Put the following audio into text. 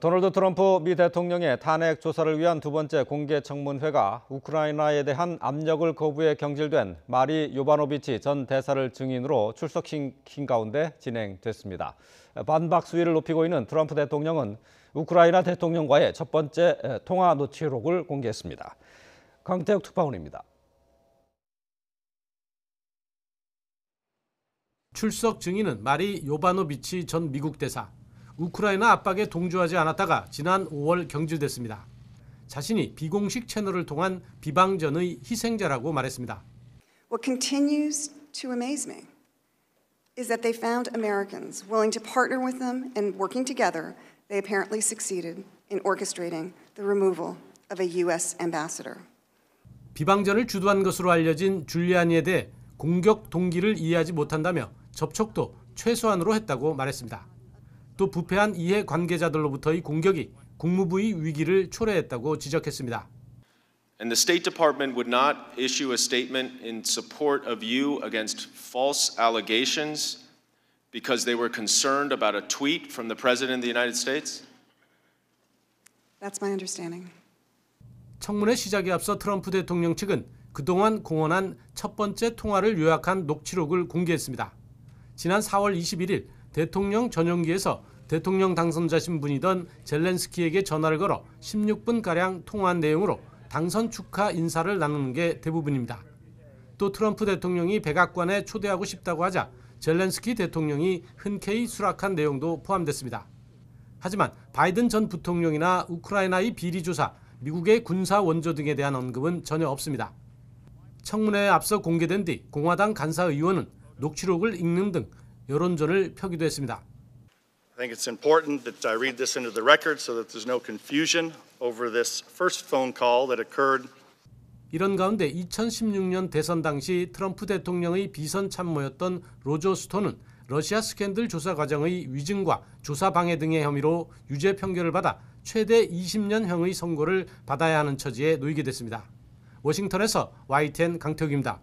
도널드 트럼프 미 대통령의 탄핵 조사를 위한 두 번째 공개 청문회가 우크라이나에 대한 압력을 거부해 경질된 마리 요바노비치 전 대사를 증인으로 출석시킨 가운데 진행됐습니다. 반박 수위를 높이고 있는 트럼프 대통령은 우크라이나 대통령과의 첫 번째 통화 녹취록을 공개했습니다. 강태혁 특파원입니다. 출석 증인은 마리 요바노비치 전 미국 대사. 우크라이나 압박에 동조하지 않았다가 지난 5월 경질됐습니다. 자신이 비공식 채널을 통한 비방전의 희생자라고 말했습니다. What continues to amaze me is that they found Americans willing to partner with them and working together, they apparently succeeded in orchestrating the removal of a U.S. ambassador. 비방전을 주도한 것으로 알려진 줄리아니에 대해 공격 동기를 이해하지 못한다며 접촉도 최소한으로 했다고 말했습니다. 또 부패한 이해 관계자들로부터의 공격이 국무부의 위기를 초래했다고 지적했습니다. And the State Department would not issue a statement in support of you against false allegations because they were concerned about a tweet from the President of the United States? That's my understanding. 청문회 시작에 앞서 트럼프 대통령 측은 그동안 공언한 첫 번째 통화를 요약한 녹취록을 공개했습니다. 지난 4월 21일 대통령 전용기에서 대통령 당선자 신분이던 젤렌스키에게 전화를 걸어 16분가량 통화한 내용으로 당선 축하 인사를 나누는 게 대부분입니다. 또 트럼프 대통령이 백악관에 초대하고 싶다고 하자 젤렌스키 대통령이 흔쾌히 수락한 내용도 포함됐습니다. 하지만 바이든 전 부통령이나 우크라이나의 비리 조사, 미국의 군사 원조 등에 대한 언급은 전혀 없습니다. 청문회에 앞서 공개된 뒤 공화당 간사 의원은 녹취록을 읽는 등 여론전을 펴기도 했습니다. I think it's important that I read this into the record so that there's no confusion over this first phone call that occurred. 이런 가운데 2016년 대선 당시 트럼프 대통령의 비선 참모였던 로저 스톤은 러시아 스캔들 조사 과정의 위증과 조사 방해 등의 혐의로 유죄 판결을 받아 최대 20년형의 선고를 받아야 하는 처지에 놓이게 됐습니다. 워싱턴에서 YTN 강태욱입니다.